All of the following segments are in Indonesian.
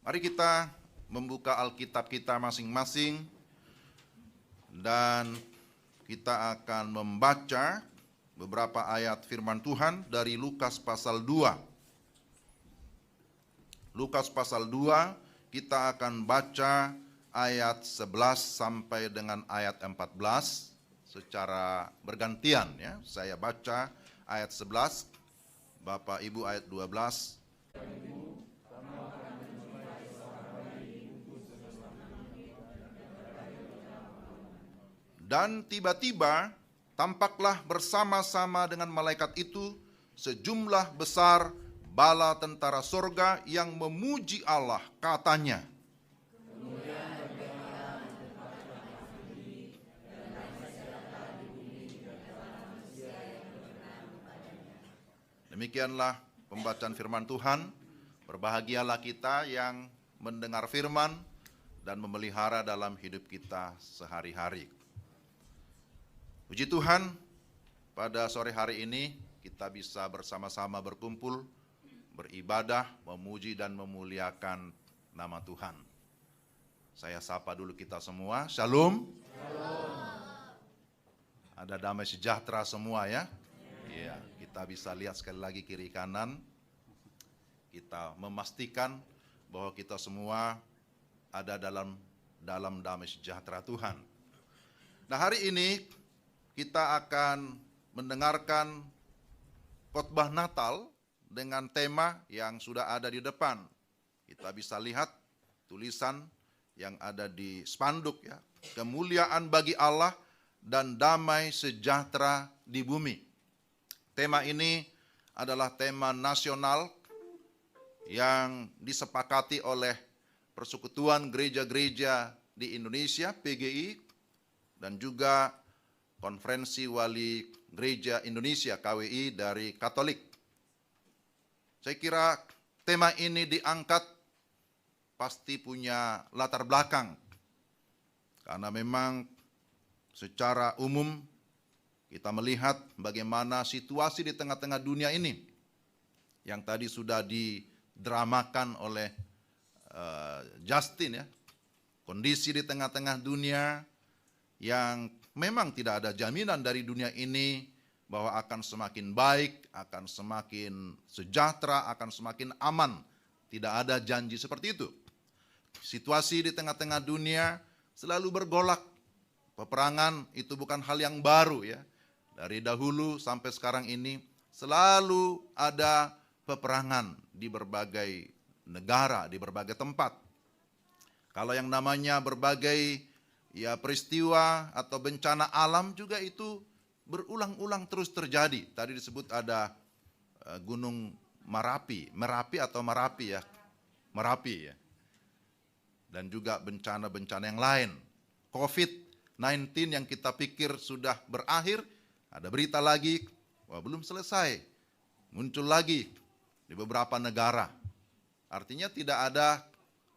Mari kita membuka Alkitab kita masing-masing dan kita akan membaca beberapa ayat firman Tuhan dari Lukas pasal 2. Lukas pasal 2 kita akan baca ayat 11 sampai dengan ayat 14 secara bergantian ya. Saya baca ayat 11, Bapak Ibu ayat 12. Dan tiba-tiba tampaklah bersama-sama dengan malaikat itu sejumlah besar bala tentara sorga yang memuji Allah, katanya, demikianlah pembacaan firman Tuhan. Berbahagialah kita yang mendengar firman dan memelihara dalam hidup kita sehari-hari. Puji Tuhan, pada sore hari ini kita bisa bersama-sama berkumpul, beribadah, memuji dan memuliakan nama Tuhan. Saya sapa dulu kita semua, Shalom. Ada damai sejahtera semua ya. Iya, kita bisa lihat sekali lagi kiri kanan. Kita memastikan bahwa kita semua ada dalam damai sejahtera Tuhan. Nah, hari ini kita akan mendengarkan khotbah Natal dengan tema yang sudah ada di depan. Kita bisa lihat tulisan yang ada di spanduk ya. Kemuliaan bagi Allah dan damai sejahtera di bumi. Tema ini adalah tema nasional yang disepakati oleh Persekutuan Gereja-Gereja di Indonesia, PGI, dan juga Konferensi Wali Gereja Indonesia, KWI, dari Katolik. Saya kira tema ini diangkat pasti punya latar belakang. Karena memang secara umum kita melihat bagaimana situasi di tengah-tengah dunia ini. Yang tadi sudah didramakan oleh Justin ya. Kondisi di tengah-tengah dunia yang memang tidak ada jaminan dari dunia ini bahwa akan semakin baik, akan semakin sejahtera, akan semakin aman. Tidak ada janji seperti itu. Situasi di tengah-tengah dunia selalu bergolak. Peperangan itu bukan hal yang baru ya. Dari dahulu sampai sekarang ini selalu ada peperangan di berbagai negara, di berbagai tempat. Kalau yang namanya berbagai ya peristiwa atau bencana alam juga itu berulang-ulang terus terjadi. Tadi disebut ada gunung Merapi ya. Merapi ya. Dan juga bencana-bencana yang lain. COVID-19 yang kita pikir sudah berakhir, ada berita lagi, wah belum selesai. Muncul lagi di beberapa negara. Artinya tidak ada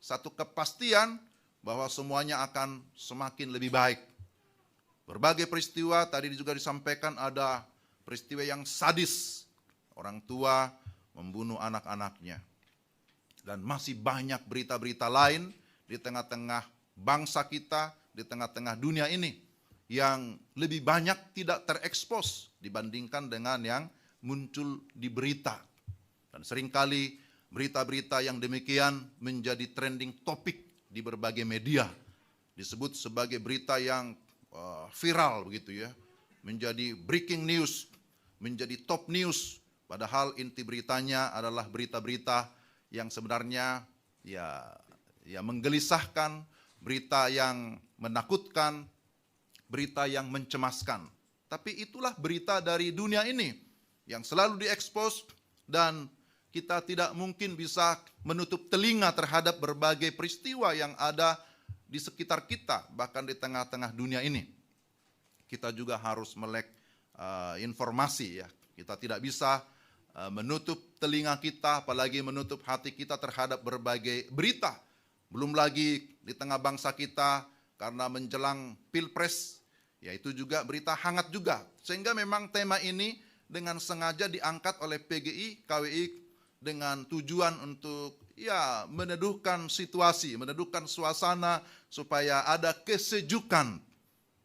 satu kepastian bahwa semuanya akan semakin lebih baik. Berbagai peristiwa tadi juga disampaikan, ada peristiwa yang sadis. Orang tua membunuh anak-anaknya. Dan masih banyak berita-berita lain di tengah-tengah bangsa kita, di tengah-tengah dunia ini, yang lebih banyak tidak terekspos dibandingkan dengan yang muncul di berita. Dan seringkali berita-berita yang demikian menjadi trending topik di berbagai media, disebut sebagai berita yang viral begitu ya, menjadi breaking news, menjadi top news, padahal inti beritanya adalah berita-berita yang sebenarnya ya menggelisahkan, berita yang menakutkan, berita yang mencemaskan. Tapi itulah berita dari dunia ini yang selalu diekspos, dan kita tidak mungkin bisa menutup telinga terhadap berbagai peristiwa yang ada di sekitar kita, bahkan di tengah-tengah dunia ini. Kita juga harus melek informasi ya. Kita tidak bisa menutup telinga kita, apalagi menutup hati kita terhadap berbagai berita. Belum lagi di tengah bangsa kita karena menjelang Pilpres, yaitu juga berita hangat juga. Sehingga memang tema ini dengan sengaja diangkat oleh PGI, KWI dengan tujuan untuk ya meneduhkan situasi, meneduhkan suasana supaya ada kesejukan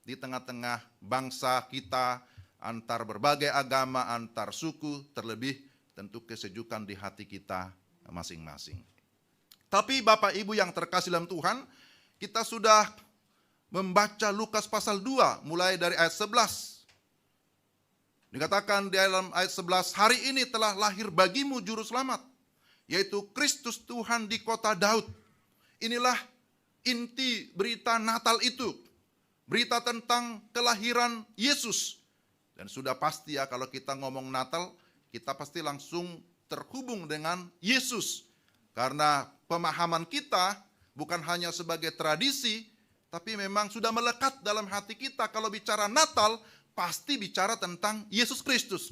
di tengah-tengah bangsa kita, antar berbagai agama, antar suku, terlebih tentu kesejukan di hati kita masing-masing. Tapi Bapak Ibu yang terkasih dalam Tuhan, kita sudah membaca Lukas pasal 2 mulai dari ayat 11. Dikatakan di dalam ayat 11, hari ini telah lahir bagimu juru selamat, yaitu Kristus Tuhan di kota Daud. Inilah inti berita Natal itu. Berita tentang kelahiran Yesus. Dan sudah pasti ya kalau kita ngomong Natal, kita pasti langsung terhubung dengan Yesus. Karena pemahaman kita bukan hanya sebagai tradisi, tapi memang sudah melekat dalam hati kita. Kalau bicara Natal, pasti bicara tentang Yesus Kristus.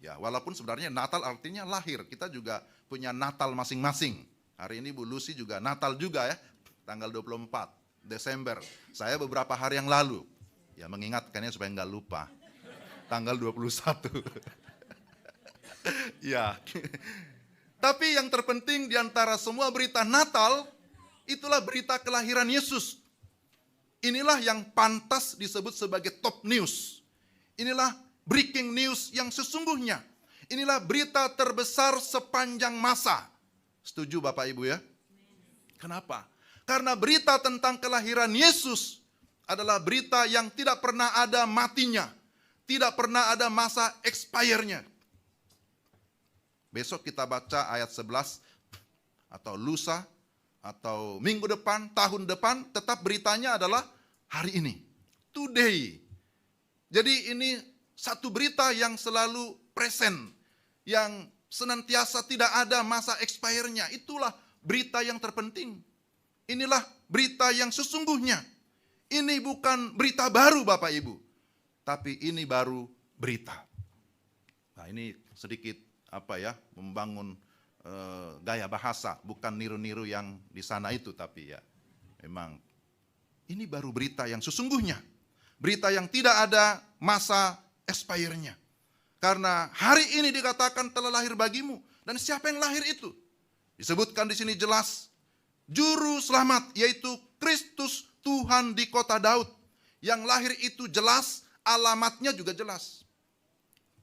Ya, walaupun sebenarnya Natal artinya lahir. Kita juga punya Natal masing-masing. Hari ini Bu Lucy juga Natal juga ya, tanggal 24 Desember. Saya beberapa hari yang lalu, ya mengingatkannya supaya nggak lupa. Tanggal 21. Ya. Tapi yang terpenting di antara semua berita Natal, itulah berita kelahiran Yesus. Inilah yang pantas disebut sebagai top news. Inilah breaking news yang sesungguhnya. Inilah berita terbesar sepanjang masa. Setuju Bapak Ibu ya? Kenapa? Karena berita tentang kelahiran Yesus adalah berita yang tidak pernah ada matinya. Tidak pernah ada masa expire-nya. Besok kita baca ayat 11 atau lusa atau minggu depan, tahun depan, tetap beritanya adalah hari ini. Today. Jadi ini satu berita yang selalu present, yang senantiasa tidak ada masa expire-nya. Itulah berita yang terpenting. Inilah berita yang sesungguhnya. Ini bukan berita baru Bapak Ibu, tapi ini baru berita. Nah ini sedikit membangun gaya bahasa, bukan niru-niru yang di sana itu, tapi ya memang ini baru berita yang sesungguhnya. Berita yang tidak ada masa expire-nya. Karena hari ini dikatakan telah lahir bagimu. Dan siapa yang lahir itu? Disebutkan di sini jelas, Juru Selamat, yaitu Kristus Tuhan di kota Daud. Yang lahir itu jelas, alamatnya juga jelas.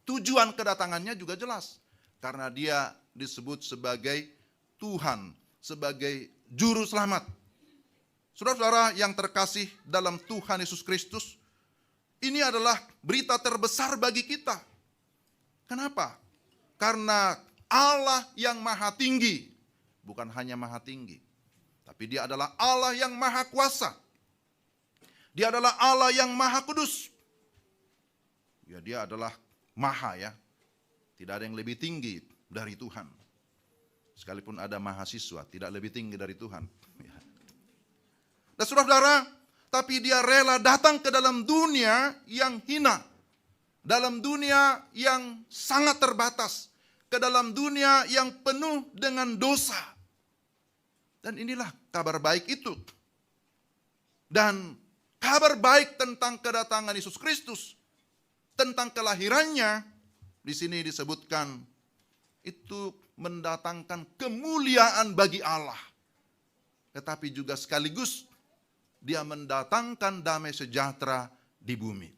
Tujuan kedatangannya juga jelas. Karena dia disebut sebagai Tuhan, sebagai Juru Selamat. Saudara-saudara yang terkasih dalam Tuhan Yesus Kristus, ini adalah berita terbesar bagi kita. Kenapa? Karena Allah yang maha tinggi, bukan hanya maha tinggi, tapi dia adalah Allah yang maha kuasa. Dia adalah Allah yang maha kudus. Ya, dia adalah maha ya. Tidak ada yang lebih tinggi dari Tuhan. Sekalipun ada mahasiswa, tidak lebih tinggi dari Tuhan. Ya. Dan saudara-saudara, tapi dia rela datang ke dalam dunia yang hina. Dalam dunia yang sangat terbatas. Ke dalam dunia yang penuh dengan dosa. Dan inilah kabar baik itu. Dan kabar baik tentang kedatangan Yesus Kristus, tentang kelahirannya, di sini disebutkan itu mendatangkan kemuliaan bagi Allah. Tetapi juga sekaligus dia mendatangkan damai sejahtera di bumi.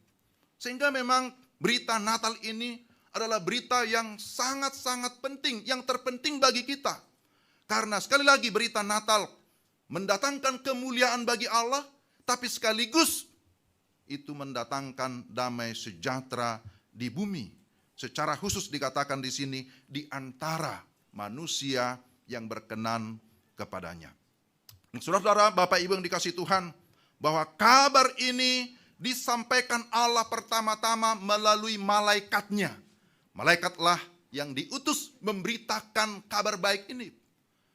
Sehingga memang berita Natal ini adalah berita yang sangat-sangat penting, yang terpenting bagi kita. Karena sekali lagi berita Natal mendatangkan kemuliaan bagi Allah, tapi sekaligus itu mendatangkan damai sejahtera di bumi. Secara khusus dikatakan di sini di antara manusia yang berkenan kepadanya. Saudara-saudara, Bapak Ibu yang dikasihi Tuhan, bahwa kabar ini disampaikan Allah pertama-tama melalui malaikatnya. Malaikatlah yang diutus memberitakan kabar baik ini.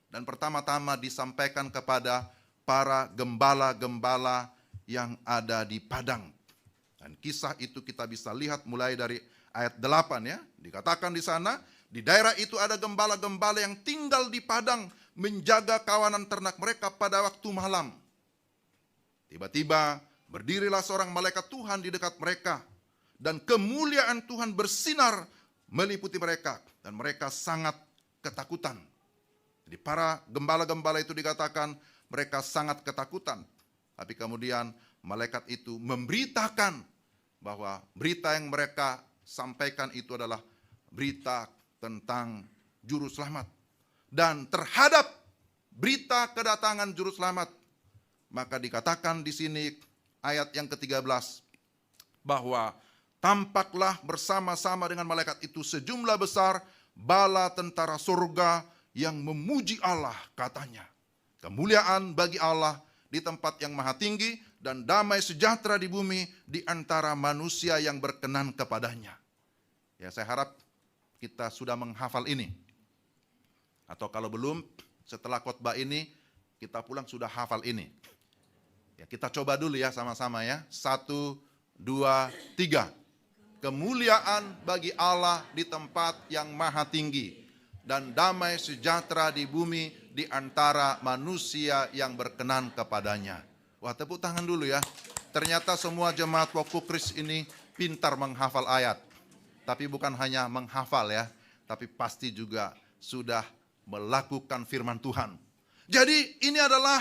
Dan pertama-tama disampaikan kepada para gembala-gembala yang ada di padang. Dan kisah itu kita bisa lihat mulai dari ayat 8 ya. Dikatakan di sana, di daerah itu ada gembala-gembala yang tinggal di padang menjaga kawanan ternak mereka pada waktu malam. Tiba-tiba berdirilah seorang malaikat Tuhan di dekat mereka. Dan kemuliaan Tuhan bersinar meliputi mereka. Dan mereka sangat ketakutan. Jadi para gembala-gembala itu dikatakan mereka sangat ketakutan. Tapi kemudian malaikat itu memberitakan bahwa berita yang mereka sampaikan itu adalah berita tentang juru selamat. Dan terhadap berita kedatangan juru selamat, maka dikatakan di sini ayat yang ke-13 bahwa tampaklah bersama-sama dengan malaikat itu sejumlah besar bala tentara surga yang memuji Allah, katanya. Kemuliaan bagi Allah di tempat yang maha tinggi dan damai sejahtera di bumi di antara manusia yang berkenan kepadanya. Ya, saya harap kita sudah menghafal ini. Atau kalau belum, setelah khotbah ini kita pulang sudah hafal ini. Ya, kita coba dulu ya sama-sama ya. 1, 2, 3. Kemuliaan bagi Allah di tempat yang maha tinggi dan damai sejahtera di bumi di antara manusia yang berkenan kepadanya. Wah, tepuk tangan dulu ya. Ternyata semua jemaat Woku Kris ini pintar menghafal ayat. Tapi bukan hanya menghafal ya, tapi pasti juga sudah melakukan firman Tuhan. Jadi ini adalah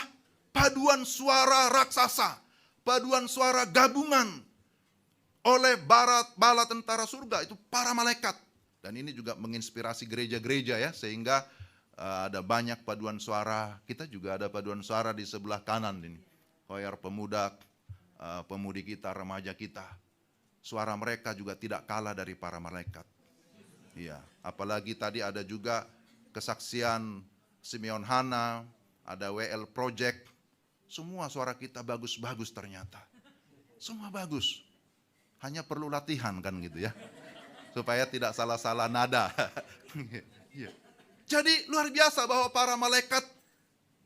paduan suara raksasa, paduan suara gabungan oleh bala tentara surga, itu para malaikat. Dan ini juga menginspirasi gereja-gereja ya, sehingga ada banyak paduan suara. Kita juga ada paduan suara di sebelah kanan ini. Choir pemuda, pemudi kita, remaja kita. Suara mereka juga tidak kalah dari para malaikat. Iya, apalagi tadi ada juga kesaksian Simeon Hana, ada WL Project. Semua suara kita bagus-bagus ternyata. Semua bagus. Hanya perlu latihan kan gitu ya. Supaya tidak salah-salah nada. Jadi luar biasa bahwa para malaikat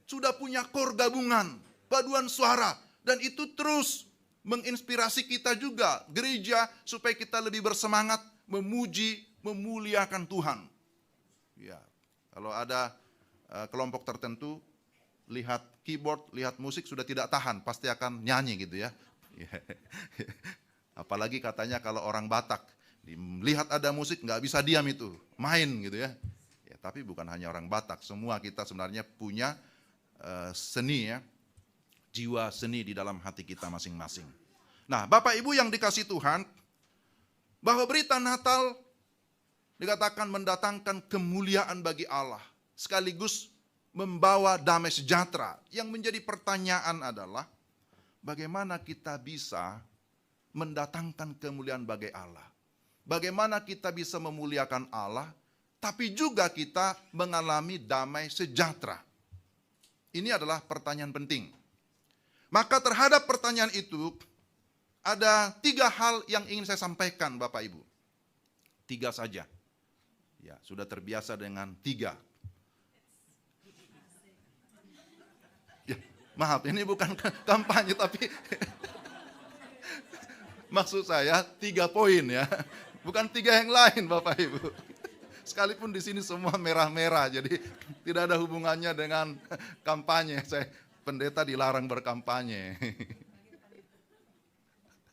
sudah punya kor gabungan, paduan suara. Dan itu terus menginspirasi kita juga, gereja, supaya kita lebih bersemangat memuji, memuliakan Tuhan. Ya, kalau ada kelompok tertentu, lihat keyboard, lihat musik sudah tidak tahan, pasti akan nyanyi gitu ya. Apalagi katanya kalau orang Batak, lihat ada musik nggak bisa diam itu, main gitu ya. Ya, tapi bukan hanya orang Batak, semua kita sebenarnya punya seni ya, jiwa seni di dalam hati kita masing-masing. Nah, Bapak Ibu yang dikasih Tuhan, bahwa berita Natal dikatakan mendatangkan kemuliaan bagi Allah, sekaligus membawa damai sejahtera. Yang menjadi pertanyaan adalah, bagaimana kita bisa mendatangkan kemuliaan bagi Allah? Bagaimana kita bisa memuliakan Allah, tapi juga kita mengalami damai sejahtera? Ini adalah pertanyaan penting. Maka terhadap pertanyaan itu, ada 3 hal yang ingin saya sampaikan Bapak Ibu. 3 saja. Ya, sudah terbiasa dengan 3. Ya, maaf, ini bukan kampanye tapi maksud saya 3 poin ya. Bukan 3 yang lain Bapak Ibu. Sekalipun di sini semua merah-merah, jadi tidak ada hubungannya dengan kampanye. Saya pendeta dilarang berkampanye.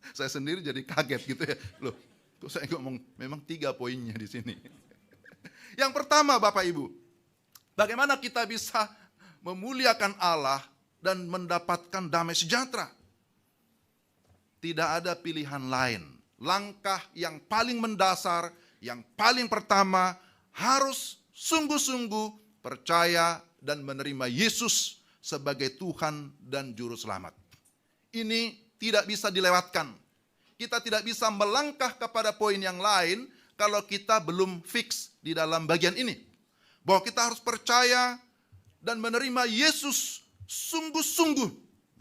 Saya sendiri jadi kaget gitu ya. Loh, kok saya ngomong memang 3 poinnya di sini. Yang pertama Bapak Ibu, bagaimana kita bisa memuliakan Allah dan mendapatkan damai sejahtera? Tidak ada pilihan lain. Langkah yang paling mendasar, yang paling pertama, harus sungguh-sungguh percaya dan menerima Yesus sebagai Tuhan dan Juru Selamat. Ini tidak bisa dilewatkan. Kita tidak bisa melangkah kepada poin yang lain kalau kita belum fix di dalam bagian ini. Bahwa kita harus percaya dan menerima Yesus sungguh-sungguh.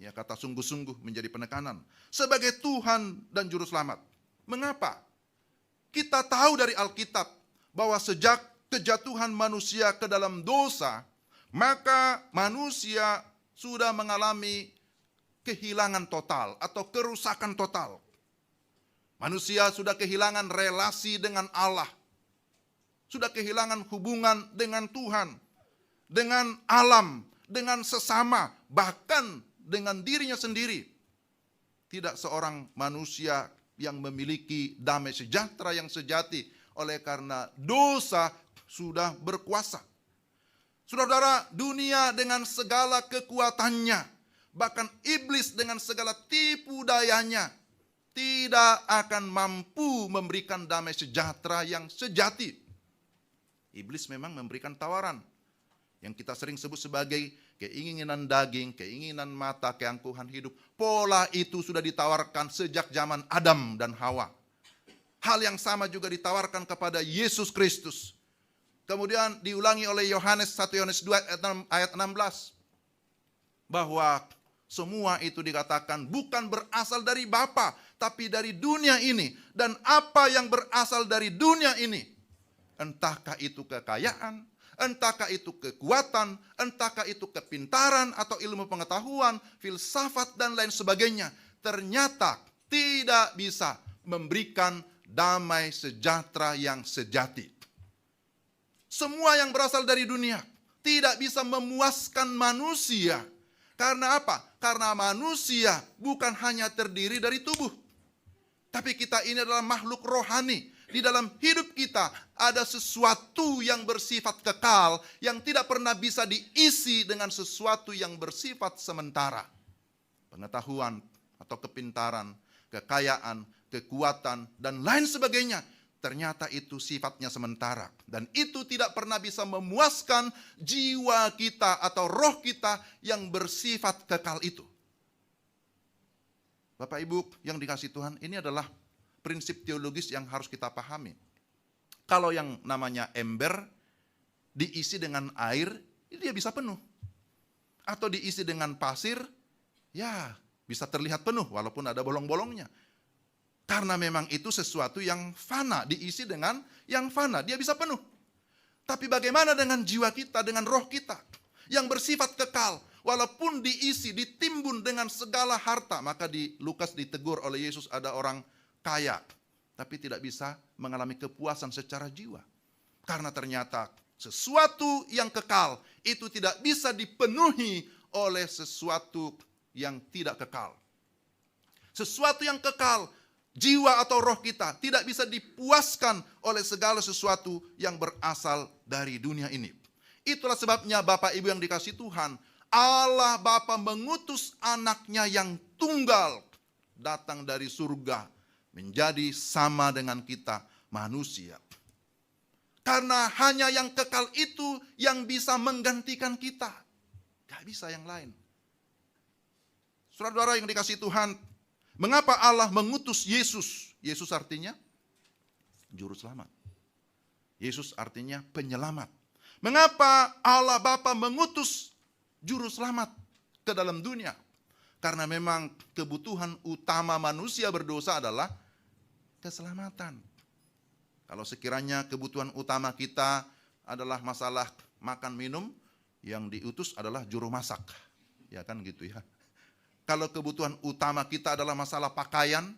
Ya, kata sungguh-sungguh menjadi penekanan. Sebagai Tuhan dan Juru Selamat. Mengapa? Kita tahu dari Alkitab bahwa sejak kejatuhan manusia ke dalam dosa, maka manusia sudah mengalami kehilangan total atau kerusakan total. Manusia sudah kehilangan relasi dengan Allah. Sudah kehilangan hubungan dengan Tuhan, dengan alam, dengan sesama, bahkan dengan dirinya sendiri. Tidak seorang manusia yang memiliki damai sejahtera yang sejati oleh karena dosa sudah berkuasa. Saudara-saudara, dunia dengan segala kekuatannya, bahkan iblis dengan segala tipu dayanya, tidak akan mampu memberikan damai sejahtera yang sejati. Iblis memang memberikan tawaran yang kita sering sebut sebagai keinginan daging, keinginan mata, keangkuhan hidup. Pola itu sudah ditawarkan sejak zaman Adam dan Hawa. Hal yang sama juga ditawarkan kepada Yesus Kristus. Kemudian diulangi oleh Yohanes 1 Yohanes 2 ayat 16. Bahwa semua itu dikatakan bukan berasal dari Bapa, tapi dari dunia ini. Dan apa yang berasal dari dunia ini, entahkah itu kekayaan, entahkah itu kekuatan, entahkah itu kepintaran atau ilmu pengetahuan, filsafat dan lain sebagainya, ternyata tidak bisa memberikan damai sejahtera yang sejati. Semua yang berasal dari dunia tidak bisa memuaskan manusia. Karena apa? Karena manusia bukan hanya terdiri dari tubuh, tapi kita ini adalah makhluk rohani. Di dalam hidup kita ada sesuatu yang bersifat kekal, yang tidak pernah bisa diisi dengan sesuatu yang bersifat sementara. Pengetahuan atau kepintaran, kekayaan, kekuatan, dan lain sebagainya, ternyata itu sifatnya sementara. Dan itu tidak pernah bisa memuaskan jiwa kita atau roh kita yang bersifat kekal itu. Bapak Ibu yang dikasihi Tuhan, ini adalah prinsip teologis yang harus kita pahami. Kalau yang namanya ember diisi dengan air, dia bisa penuh. Atau diisi dengan pasir, ya bisa terlihat penuh walaupun ada bolong-bolongnya. Karena memang itu sesuatu yang fana, diisi dengan yang fana, dia bisa penuh. Tapi bagaimana dengan jiwa kita, dengan roh kita yang bersifat kekal, walaupun diisi, ditimbun dengan segala harta. Maka di Lukas ditegur oleh Yesus, ada orang kaya, tapi tidak bisa mengalami kepuasan secara jiwa. Karena ternyata sesuatu yang kekal itu tidak bisa dipenuhi oleh sesuatu yang tidak kekal. Sesuatu yang kekal, jiwa atau roh kita tidak bisa dipuaskan oleh segala sesuatu yang berasal dari dunia ini. Itulah sebabnya Bapak Ibu yang dikasihi Tuhan, Allah Bapa mengutus anaknya yang tunggal datang dari surga, menjadi sama dengan kita manusia. Karena hanya yang kekal itu yang bisa menggantikan kita. Gak bisa yang lain. Saudara-saudara yang dikasihi Tuhan, mengapa Allah mengutus Yesus? Yesus artinya juru selamat. Yesus artinya penyelamat. Mengapa Allah Bapa mengutus juru selamat ke dalam dunia? Karena memang kebutuhan utama manusia berdosa adalah keselamatan. Kalau sekiranya kebutuhan utama kita adalah masalah makan minum, yang diutus adalah juru masak. Ya kan gitu ya. Kalau kebutuhan utama kita adalah masalah pakaian,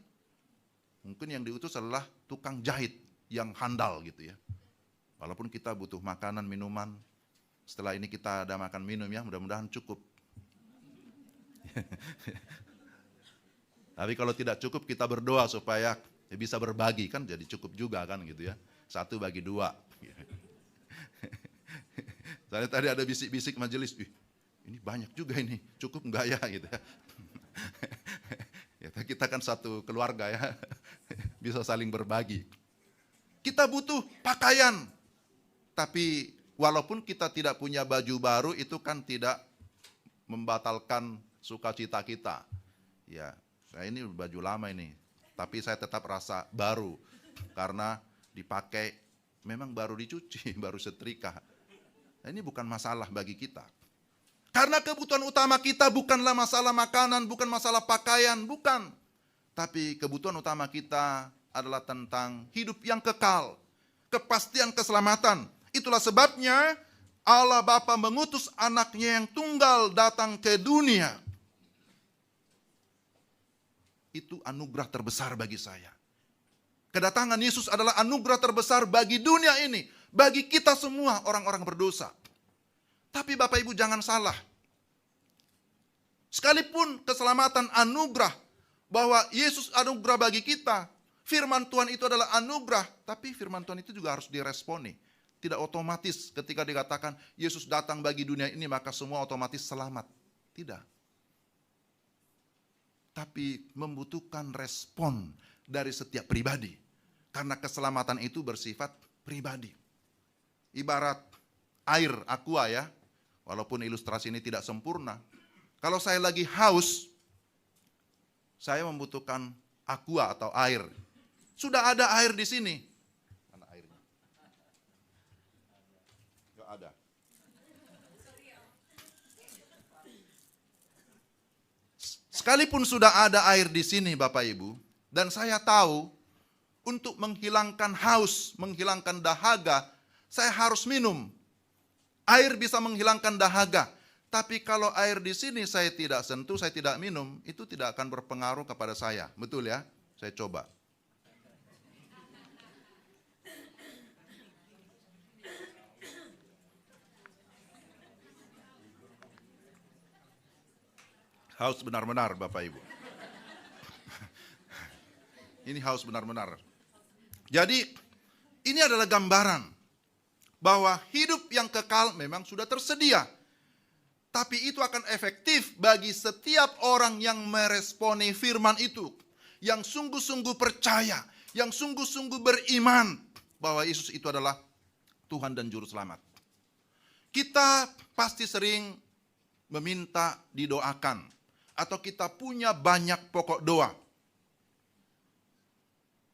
mungkin yang diutus adalah tukang jahit yang handal gitu ya. Walaupun kita butuh makanan, minuman, setelah ini kita ada makan minum ya, mudah-mudahan cukup. Tapi kalau tidak cukup kita berdoa supaya bisa berbagi, kan jadi cukup juga kan gitu ya. 1 bagi 2. Soalnya tadi ada bisik-bisik majelis, ini banyak juga ini, cukup enggak ya gitu ya. Ya kita kan satu keluarga ya, bisa saling berbagi. Kita butuh pakaian, tapi walaupun kita tidak punya baju baru, itu kan tidak membatalkan sukacita kita. Ya, saya ini baju lama ini, tapi saya tetap rasa baru karena dipakai memang baru dicuci, baru setrika. Nah, ini bukan masalah bagi kita. Karena kebutuhan utama kita bukanlah masalah makanan, bukan masalah pakaian, bukan. Tapi kebutuhan utama kita adalah tentang hidup yang kekal, kepastian keselamatan. Itulah sebabnya Allah Bapa mengutus anaknya yang tunggal datang ke dunia. Itu anugerah terbesar bagi saya. Kedatangan Yesus adalah anugerah terbesar bagi dunia ini, bagi kita semua orang-orang berdosa. Tapi Bapak Ibu jangan salah. Sekalipun keselamatan anugerah, bahwa Yesus anugerah bagi kita, firman Tuhan itu adalah anugerah, tapi firman Tuhan itu juga harus diresponi. tidak otomatis ketika dikatakan Yesus datang bagi dunia ini maka semua otomatis selamat. Tidak. Tapi membutuhkan respon dari setiap pribadi. Karena keselamatan itu bersifat pribadi. Ibarat air aqua ya, walaupun ilustrasi ini tidak sempurna. Kalau saya lagi haus, saya membutuhkan aqua atau air. Sudah ada air di sini. Mana airnya? Enggak ada. Sekalipun sudah ada air di sini Bapak Ibu, dan saya tahu untuk menghilangkan haus, menghilangkan dahaga, saya harus minum. Air bisa menghilangkan dahaga. Tapi kalau air di sini saya tidak sentuh, saya tidak minum, itu tidak akan berpengaruh kepada saya. Betul ya? Saya coba. Haus benar-benar Bapak Ibu. Ini haus benar-benar. Jadi ini adalah gambaran bahwa hidup yang kekal memang sudah tersedia. Tapi itu akan efektif bagi setiap orang yang meresponi firman itu. Yang sungguh-sungguh percaya, yang sungguh-sungguh beriman bahwa Yesus itu adalah Tuhan dan Juru Selamat. Kita pasti sering meminta didoakan. Atau kita punya banyak pokok doa.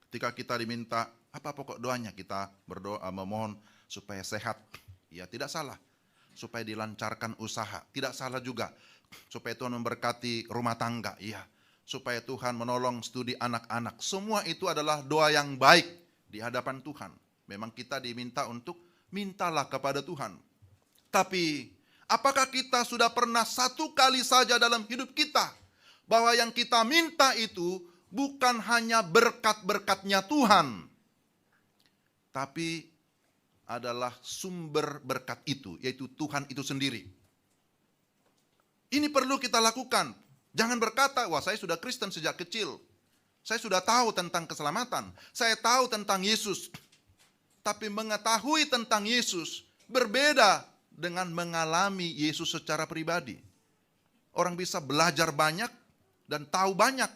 Ketika kita diminta, apa pokok doanya? Kita berdoa memohon supaya sehat. Ya tidak salah. Supaya dilancarkan usaha. Tidak salah juga. Supaya Tuhan memberkati rumah tangga. Iya. Supaya Tuhan menolong studi anak-anak. Semua itu adalah doa yang baik di hadapan Tuhan. Memang kita diminta untuk mintalah kepada Tuhan. Tapi apakah kita sudah pernah satu kali saja dalam hidup kita bahwa yang kita minta itu bukan hanya berkat-berkatnya Tuhan, tapi adalah sumber berkat itu, yaitu Tuhan itu sendiri. Ini perlu kita lakukan. Jangan berkata, wah saya sudah Kristen sejak kecil. Saya sudah tahu tentang keselamatan. Saya tahu tentang Yesus. Tapi mengetahui tentang Yesus berbeda dengan mengalami Yesus secara pribadi. Orang bisa belajar banyak dan tahu banyak.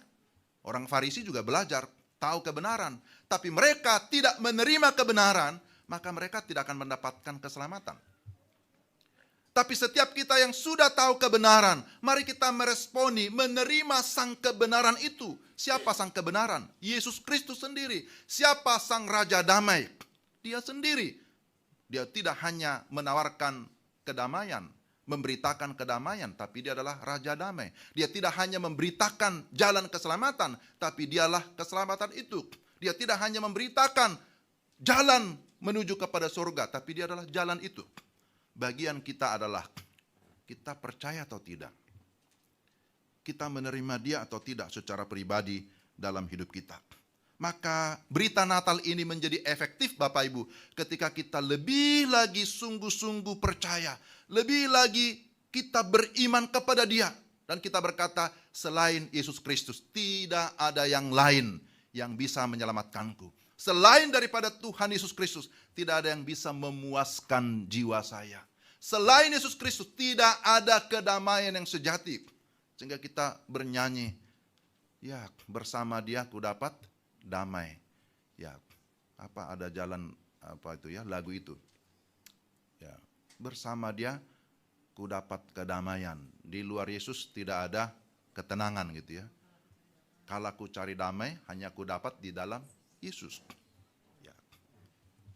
Orang Farisi juga belajar, tahu kebenaran. Tapi mereka tidak menerima kebenaran, maka mereka tidak akan mendapatkan keselamatan. Tapi setiap kita yang sudah tahu kebenaran, mari kita meresponi, menerima sang kebenaran itu. Siapa sang kebenaran? Yesus Kristus sendiri. Siapa sang Raja Damai? Dia sendiri. Dia tidak hanya menawarkan kedamaian, memberitakan kedamaian, tapi dia adalah Raja Damai. Dia tidak hanya memberitakan jalan keselamatan, tapi dialah keselamatan itu. Dia tidak hanya memberitakan jalan menuju kepada surga, tapi dia adalah jalan itu. Bagian kita adalah, kita percaya atau tidak? Kita menerima dia atau tidak secara pribadi dalam hidup kita. Maka berita Natal ini menjadi efektif Bapak Ibu ketika kita lebih lagi sungguh-sungguh percaya, lebih lagi kita beriman kepada dia. Dan kita berkata, selain Yesus Kristus tidak ada yang lain yang bisa menyelamatkanku. Selain daripada Tuhan Yesus Kristus tidak ada yang bisa memuaskan jiwa saya. Selain Yesus Kristus tidak ada kedamaian yang sejati. Sehingga kita bernyanyi, ya bersama dia ku dapat damai. Ya, apa ada jalan apa itu ya, lagu itu. Ya, bersama dia ku dapat kedamaian. Di luar Yesus tidak ada ketenangan gitu ya. Kalau ku cari damai, hanya ku dapat di dalam Yesus. Ya.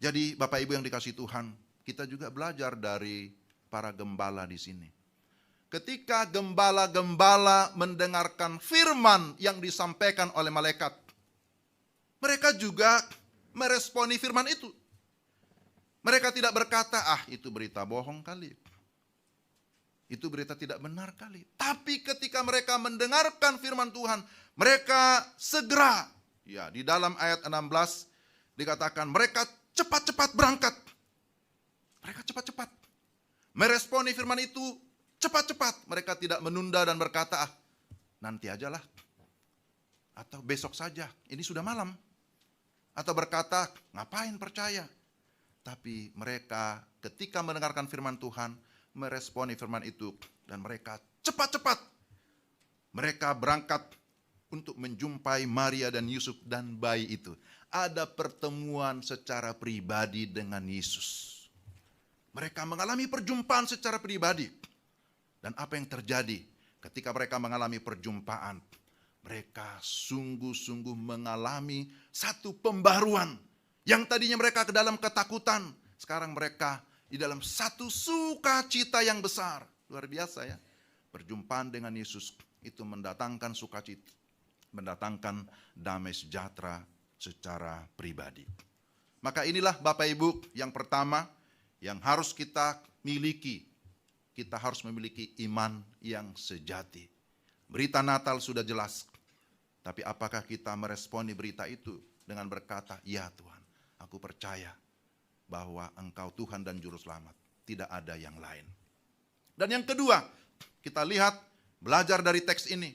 Jadi Bapak Ibu yang dikasihi Tuhan, kita juga belajar dari para gembala di sini. Ketika gembala-gembala mendengarkan firman yang disampaikan oleh malaikat, mereka juga meresponi firman itu. Mereka tidak berkata, itu berita bohong kali. Itu berita tidak benar kali. Tapi ketika mereka mendengarkan firman Tuhan, mereka segera, ya di dalam ayat 16 dikatakan mereka cepat-cepat berangkat. Mereka cepat-cepat meresponi firman itu cepat-cepat. Mereka tidak menunda dan berkata, nanti ajalah. Atau besok saja, ini sudah malam. Atau berkata, ngapain percaya? Tapi mereka ketika mendengarkan firman Tuhan, meresponi firman itu, dan mereka cepat-cepat mereka berangkat untuk menjumpai Maria dan Yusuf dan bayi itu. Ada pertemuan secara pribadi dengan Yesus. Mereka mengalami perjumpaan secara pribadi. Dan apa yang terjadi ketika mereka mengalami perjumpaan? Mereka sungguh-sungguh mengalami satu pembaruan. Yang tadinya mereka ke dalam ketakutan, sekarang mereka di dalam satu sukacita yang besar. Luar biasa ya. Perjumpaan dengan Yesus itu mendatangkan sukacita, mendatangkan damai sejahtera secara pribadi. Maka inilah Bapak Ibu yang pertama yang harus kita miliki. Kita harus memiliki iman yang sejati. Berita Natal sudah jelas. Tapi apakah kita meresponi berita itu dengan berkata, ya Tuhan, aku percaya bahwa Engkau Tuhan dan Juru Selamat. Tidak ada yang lain. Dan yang kedua, kita lihat, belajar dari teks ini.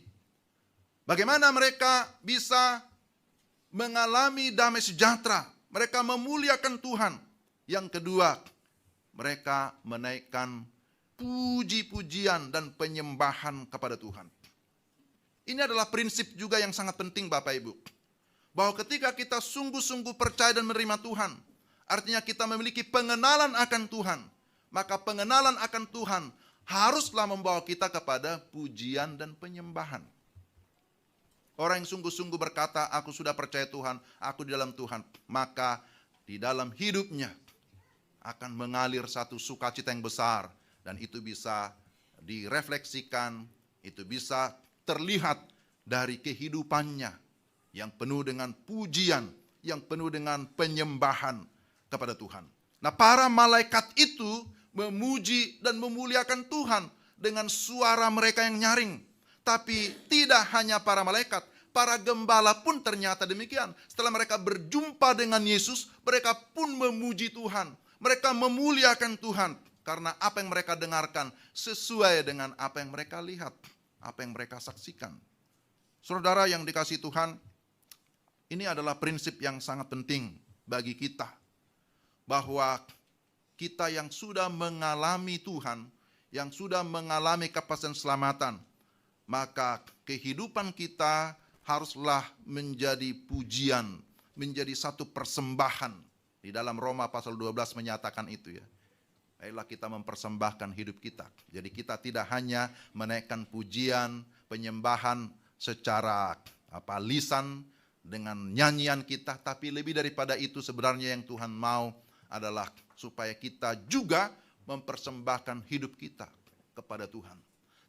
Bagaimana mereka bisa mengalami damai sejahtera. Mereka memuliakan Tuhan. Yang kedua, mereka menaikkan puji-pujian dan penyembahan kepada Tuhan. Ini adalah prinsip juga yang sangat penting Bapak Ibu. Bahwa ketika kita sungguh-sungguh percaya dan menerima Tuhan, artinya kita memiliki pengenalan akan Tuhan. Maka pengenalan akan Tuhan haruslah membawa kita kepada pujian dan penyembahan. Orang yang sungguh-sungguh berkata, aku sudah percaya Tuhan, aku di dalam Tuhan. Maka di dalam hidupnya akan mengalir satu sukacita yang besar. Dan itu bisa direfleksikan, itu bisa terlihat dari kehidupannya yang penuh dengan pujian, yang penuh dengan penyembahan kepada Tuhan. Nah, para malaikat itu memuji dan memuliakan Tuhan dengan suara mereka yang nyaring. Tapi tidak hanya para malaikat, para gembala pun ternyata demikian. Setelah mereka berjumpa dengan Yesus, mereka pun memuji Tuhan. Mereka memuliakan Tuhan karena apa yang mereka dengarkan sesuai dengan apa yang mereka lihat, apa yang mereka saksikan. Saudara yang dikasihi Tuhan, ini adalah prinsip yang sangat penting bagi kita. Bahwa kita yang sudah mengalami Tuhan, yang sudah mengalami kepastian keselamatan, maka kehidupan kita haruslah menjadi pujian, menjadi satu persembahan. Di dalam Roma pasal 12 menyatakan itu ya. Ayolah kita mempersembahkan hidup kita. Jadi kita tidak hanya menaikkan pujian, penyembahan secara lisan dengan nyanyian kita, tapi lebih daripada itu sebenarnya yang Tuhan mau adalah supaya kita juga mempersembahkan hidup kita kepada Tuhan.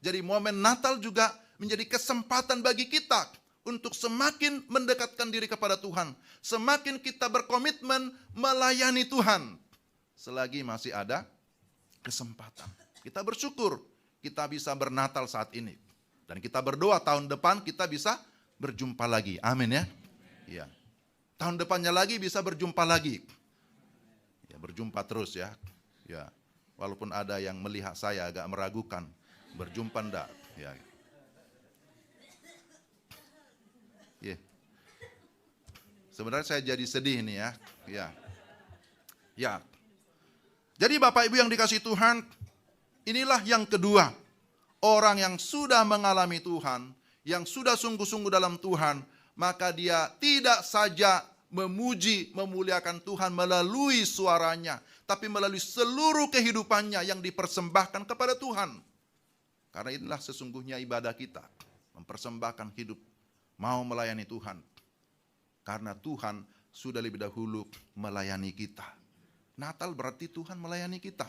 Jadi momen Natal juga menjadi kesempatan bagi kita untuk semakin mendekatkan diri kepada Tuhan. Semakin kita berkomitmen melayani Tuhan. Selagi masih ada kesempatan. Kita bersyukur kita bisa bernatal saat ini. Dan kita berdoa tahun depan kita bisa berjumpa lagi. Amin ya. Ya. Tahun depannya lagi bisa berjumpa lagi. Ya, berjumpa terus ya. Ya. Walaupun ada yang melihat saya agak meragukan. Berjumpa enggak? Ya. Ya. Sebenarnya saya jadi sedih nih ya. Ya. Ya. Jadi Bapak Ibu yang dikasihi Tuhan, inilah yang kedua. Orang yang sudah mengalami Tuhan, yang sudah sungguh-sungguh dalam Tuhan, maka dia tidak saja memuji, memuliakan Tuhan melalui suaranya, tapi melalui seluruh kehidupannya yang dipersembahkan kepada Tuhan. Karena inilah sesungguhnya ibadah kita, mempersembahkan hidup, mau melayani Tuhan. Karena Tuhan sudah lebih dahulu melayani kita. Natal berarti Tuhan melayani kita.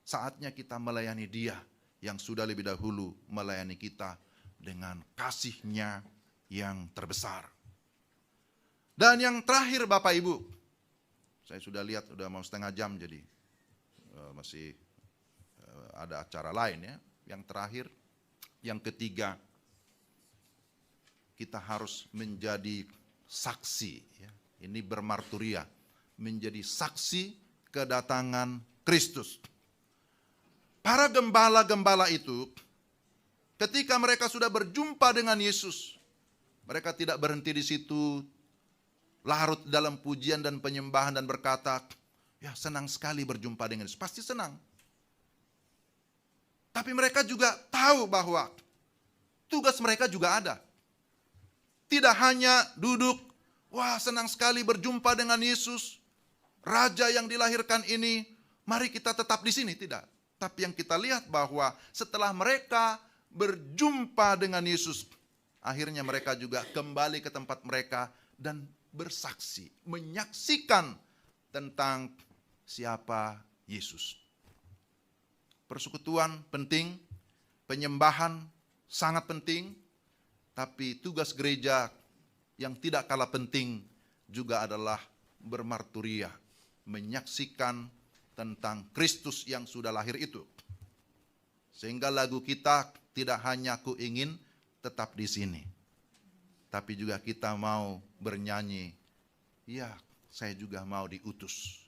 Saatnya kita melayani Dia yang sudah lebih dahulu melayani kita dengan kasih-Nya yang terbesar. Dan yang terakhir Bapak Ibu, saya sudah lihat sudah mau setengah jam jadi masih ada acara lain ya. Yang terakhir, yang ketiga, kita harus menjadi saksi. Ya. Ini bermarturia, menjadi saksi kedatangan Kristus. Para gembala-gembala itu, ketika mereka sudah berjumpa dengan Yesus, mereka tidak berhenti di situ, larut dalam pujian dan penyembahan dan berkata, Ya, senang sekali berjumpa dengan Yesus. Pasti senang. Tapi mereka juga tahu bahwa tugas mereka juga ada. Tidak hanya duduk, wah senang sekali berjumpa dengan Yesus, Raja yang dilahirkan ini, mari kita tetap di sini. Tidak. Tapi yang kita lihat bahwa setelah mereka berjumpa dengan Yesus, akhirnya mereka juga kembali ke tempat mereka dan bersaksi, menyaksikan tentang siapa Yesus. Persekutuan penting, penyembahan sangat penting, tapi tugas gereja yang tidak kalah penting juga adalah bermarturia, menyaksikan tentang Kristus yang sudah lahir itu. Sehingga lagu kita tidak hanya ku ingin tetap di sini, tapi juga kita mau bernyanyi, ya saya juga mau diutus.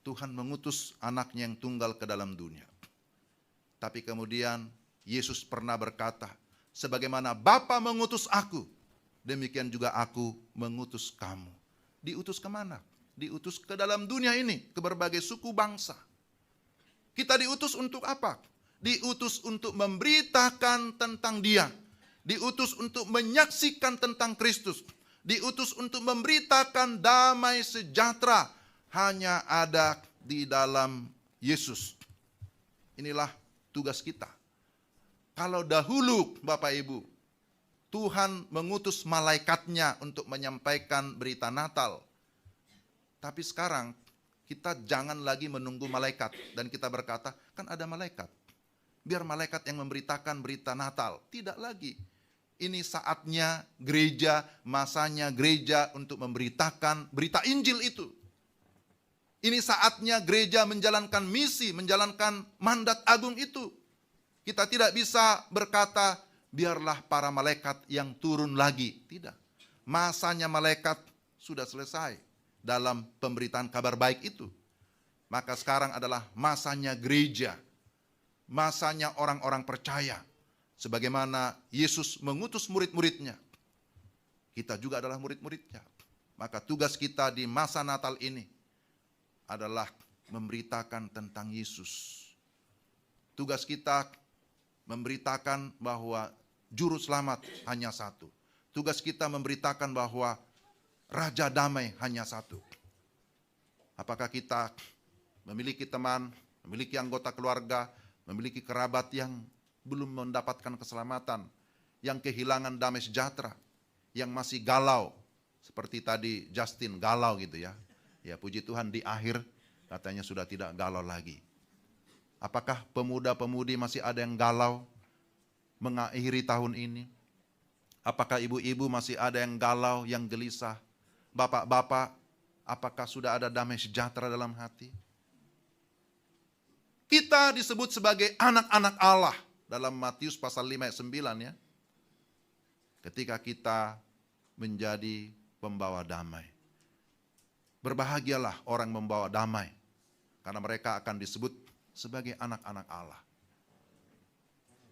Tuhan mengutus anaknya yang tunggal ke dalam dunia. Tapi kemudian Yesus pernah berkata, sebagaimana Bapa mengutus aku, demikian juga aku mengutus kamu. Diutus kemana? Diutus ke dalam dunia ini, ke berbagai suku bangsa. Kita diutus untuk apa? Diutus untuk memberitakan tentang Dia. Diutus untuk menyaksikan tentang Kristus. Diutus untuk memberitakan damai sejahtera hanya ada di dalam Yesus. Inilah tugas kita. Kalau dahulu Bapak Ibu, Tuhan mengutus malaikatnya untuk menyampaikan berita Natal. Tapi sekarang kita jangan lagi menunggu malaikat. Dan kita berkata, kan ada malaikat. Biar malaikat yang memberitakan berita Natal. Tidak lagi. Ini saatnya gereja, masanya gereja untuk memberitakan berita Injil itu. Ini saatnya gereja menjalankan misi, menjalankan mandat agung itu. Kita tidak bisa berkata, biarlah para malaikat yang turun lagi. Tidak. Masanya malaikat sudah selesai dalam pemberitaan kabar baik itu. Maka sekarang adalah masanya gereja. Masanya orang-orang percaya. Sebagaimana Yesus mengutus murid-muridnya. Kita juga adalah murid-muridnya. Maka tugas kita di masa Natal ini adalah memberitakan tentang Yesus. Tugas kita memberitakan bahwa juru selamat hanya satu. Tugas kita memberitakan bahwa Raja damai hanya satu. Apakah kita memiliki teman, memiliki anggota keluarga, memiliki kerabat yang belum mendapatkan keselamatan, yang kehilangan damai sejahtera, yang masih galau, seperti tadi Justin galau gitu ya. Ya puji Tuhan di akhir katanya sudah tidak galau lagi. Apakah pemuda-pemudi masih ada yang galau mengakhiri tahun ini? Apakah ibu-ibu masih ada yang galau, yang gelisah? Bapak-bapak, apakah sudah ada damai sejahtera dalam hati? Kita disebut sebagai anak-anak Allah dalam Matius pasal 5 ayat 9 ya. Ketika kita menjadi pembawa damai. Berbahagialah orang membawa damai, karena mereka akan disebut sebagai anak-anak Allah.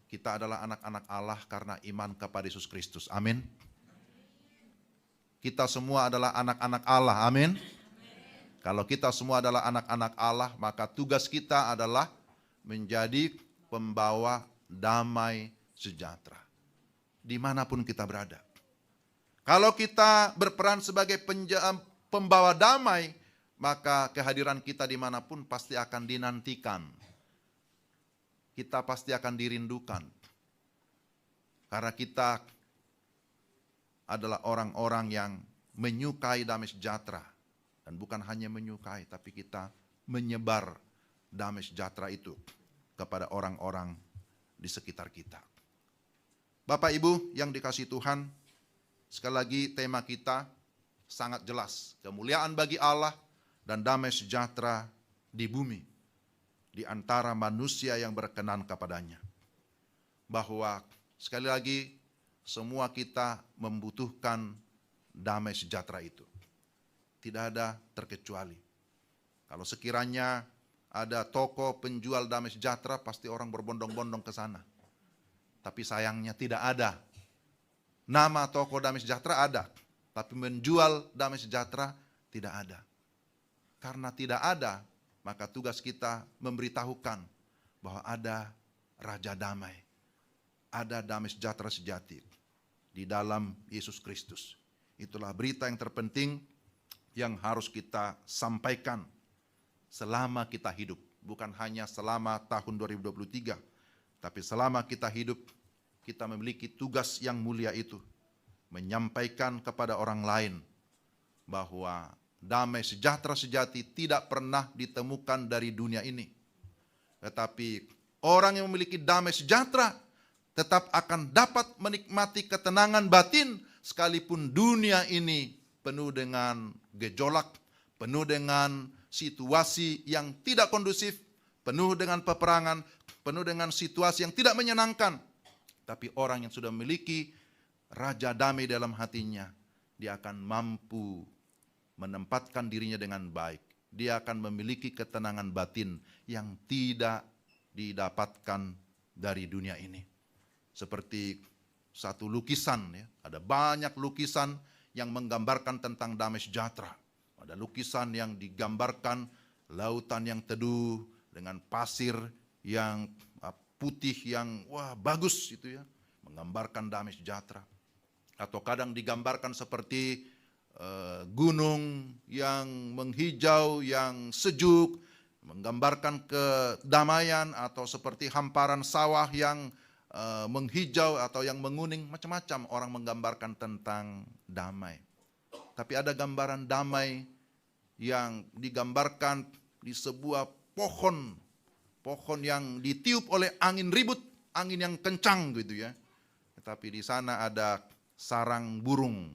Kita adalah anak-anak Allah karena iman kepada Yesus Kristus. Amin. Kita semua adalah anak-anak Allah. Amin. Kalau kita semua adalah anak-anak Allah, maka tugas kita adalah menjadi pembawa damai sejahtera. Dimanapun kita berada. Kalau kita berperan sebagai pembawa damai, maka kehadiran kita dimanapun pasti akan dinantikan. Kita pasti akan dirindukan. Karena kita adalah orang-orang yang menyukai damai sejahtera. Dan bukan hanya menyukai, tapi kita menyebar damai sejahtera itu kepada orang-orang di sekitar kita. Bapak Ibu yang dikasihi Tuhan, sekali lagi tema kita sangat jelas. Kemuliaan bagi Allah dan damai sejahtera di bumi. Di antara manusia yang berkenan kepadanya. Bahwa sekali lagi semua kita membutuhkan damai sejahtera itu. Tidak ada terkecuali. Kalau sekiranya ada toko penjual damai sejahtera, pasti orang berbondong-bondong ke sana. Tapi sayangnya tidak ada. Nama toko damai sejahtera ada. Tapi menjual damai sejahtera tidak ada. Karena tidak ada, maka tugas kita memberitahukan bahwa ada Raja Damai, ada damai sejahtera sejati di dalam Yesus Kristus. Itulah berita yang terpenting yang harus kita sampaikan selama kita hidup. Bukan hanya selama tahun 2023, tapi selama kita hidup, kita memiliki tugas yang mulia itu. Menyampaikan kepada orang lain bahwa damai sejahtera sejati tidak pernah ditemukan dari dunia ini. Tetapi orang yang memiliki damai sejahtera tetap akan dapat menikmati ketenangan batin sekalipun dunia ini penuh dengan gejolak, penuh dengan situasi yang tidak kondusif, penuh dengan peperangan, penuh dengan situasi yang tidak menyenangkan. Tapi orang yang sudah memiliki Raja Damai dalam hatinya, dia akan mampu menempatkan dirinya dengan baik. Dia akan memiliki ketenangan batin yang tidak didapatkan dari dunia ini. Seperti satu lukisan, ya, ada banyak lukisan yang menggambarkan tentang damai sejahtera. Ada lukisan yang digambarkan lautan yang teduh dengan pasir yang putih yang bagus itu ya, menggambarkan damai sejahtera. Atau kadang digambarkan seperti gunung yang menghijau, yang sejuk, menggambarkan kedamaian, atau seperti hamparan sawah yang menghijau atau yang menguning, macam-macam orang menggambarkan tentang damai. Tapi ada gambaran damai yang digambarkan di sebuah pohon yang ditiup oleh angin ribut, angin yang kencang gitu ya. Tetapi di sana ada sarang burung,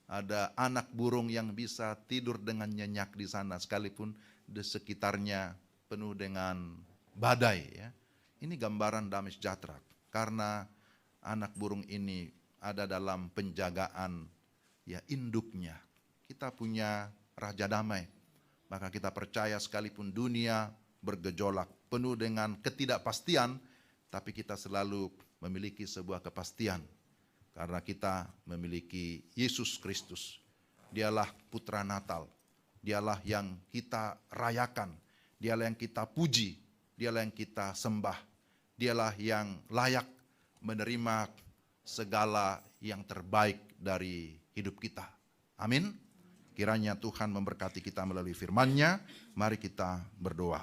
ada anak burung yang bisa tidur dengan nyenyak di sana sekalipun di sekitarnya penuh dengan badai ya. Ini gambaran damai sejahtera karena anak burung ini ada dalam penjagaan ya induknya. Kita punya Raja Damai, maka kita percaya sekalipun dunia bergejolak penuh dengan ketidakpastian, tapi kita selalu memiliki sebuah kepastian. Karena kita memiliki Yesus Kristus. Dialah Putra Natal. Dialah yang kita rayakan. Dialah yang kita puji. Dialah yang kita sembah. Dialah yang layak menerima segala yang terbaik dari hidup kita. Amin. Kiranya Tuhan memberkati kita melalui firman-Nya. Mari kita berdoa.